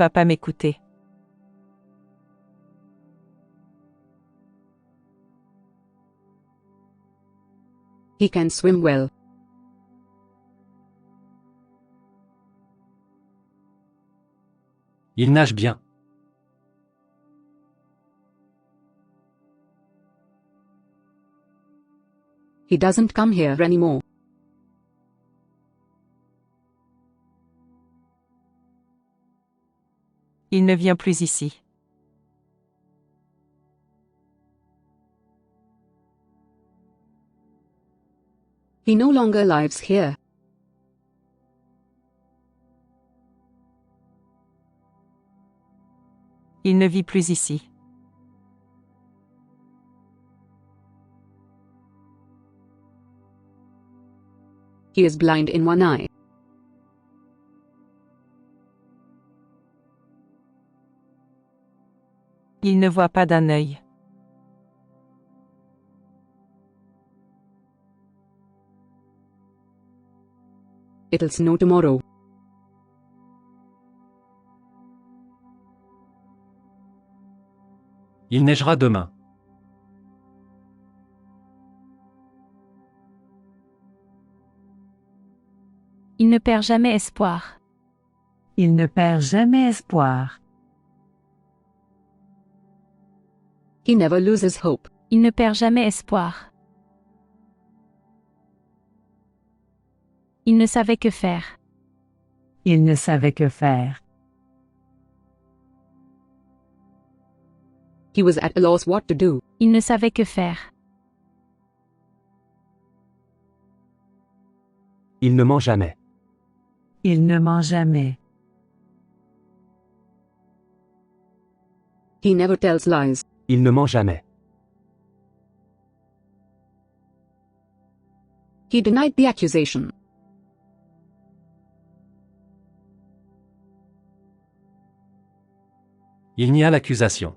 Va pas m'écouter. He can swim well. Il nage bien. He doesn't come here anymore. Il ne vient plus ici. He no longer lives here. Il ne vit plus ici. He is blind in one eye. Il ne voit pas d'un œil. It'll snow tomorrow. Il neigera demain. Il ne perd jamais espoir. Il ne perd jamais espoir. He never loses hope. Il ne perd jamais espoir. Il ne savait que faire. Il ne savait que faire. He was at a loss what to do. Il ne savait que faire. Il ne ment jamais. Il ne ment jamais. He never tells lies. Il ne ment jamais. He denied the accusation. Il nie à l'accusation.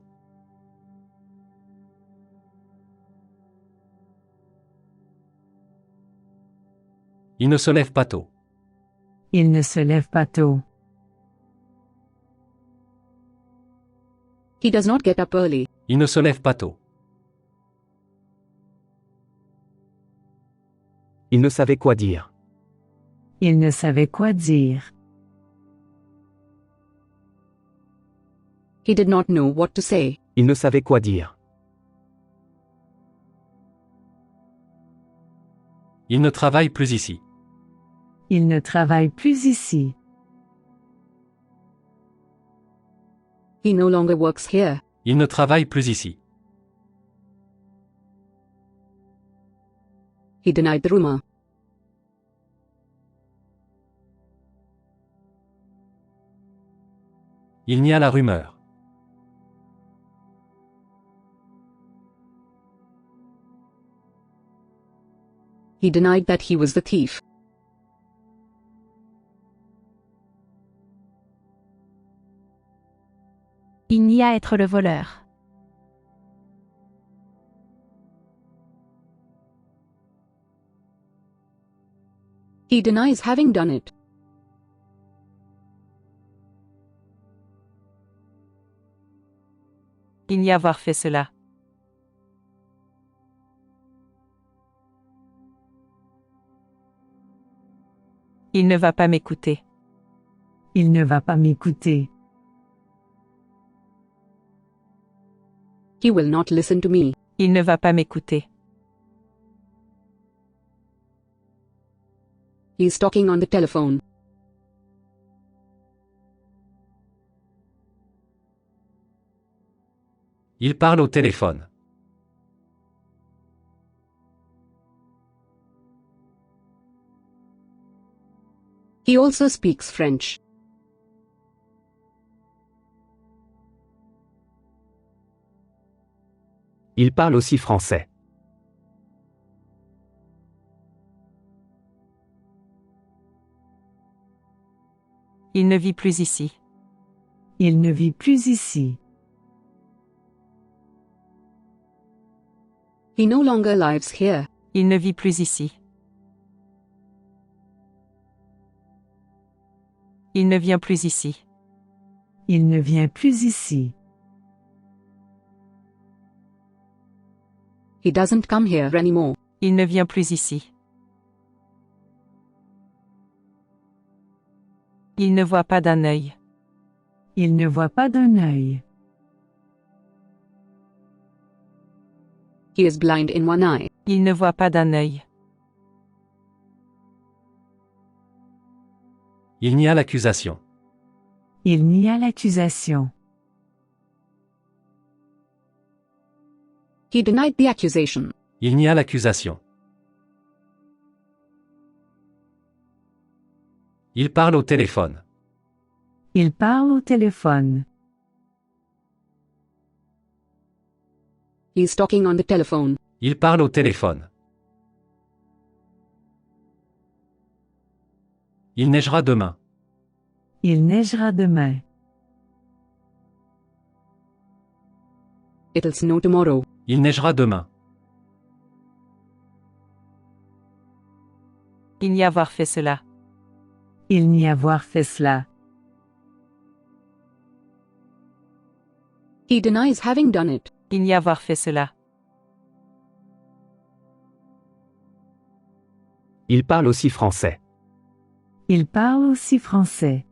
Il ne se lève pas tôt. Il ne se lève pas tôt. He does not get up early. Il ne se lève pas tôt. Il ne savait quoi dire. Il ne savait quoi dire. He did not know what to say. Il ne savait quoi dire. Il ne travaille plus ici. Il ne travaille plus ici. He no longer works here. Il ne travaille plus ici. He denied the rumor. Il nie à la rumeur. He denied that he was the thief. Il nia être le voleur. He denies having done it. Il nie avoir fait cela. Il ne va pas m'écouter. Il ne va pas m'écouter. He will not listen to me. Il ne va pas m'écouter. He is talking on the telephone. Il parle au téléphone. He also speaks French. Il parle aussi français. Il ne vit plus ici. Il ne vit plus ici. He no longer lives here. Il ne vit plus ici. Il ne vient plus ici. Il ne vient plus ici. He doesn't come here anymore. Il ne vient plus ici. Il ne voit pas d'un œil. Il ne voit pas d'un œil. He is blind in one eye. Il ne voit pas d'un œil. Il nie l'accusation. Il nie l'accusation. He denied the accusation. Il nie l'accusation. Il parle au téléphone. Il parle au téléphone. He is talking on the telephone. Il parle au téléphone. Il neigera demain. Il neigera demain. It'll snow tomorrow. Il neigera demain. Il n'y avoir fait cela. Il n'y avoir fait cela. He denies having done it. Il n'y avoir fait cela. Il parle aussi français. Il parle aussi français.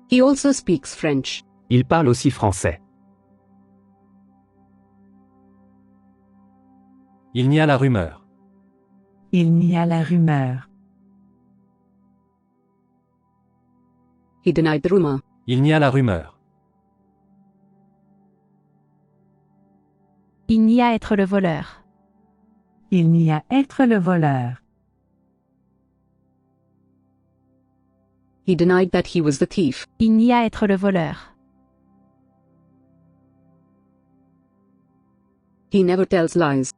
He also speaks French. Il parle aussi français. Il nie la rumeur. Il nie la rumeur. He denied the rumor. Il nie la rumeur. Il nie à être le voleur. Il nie à être le voleur. He denied that he was the thief. Il nie à être le voleur. He never tells lies.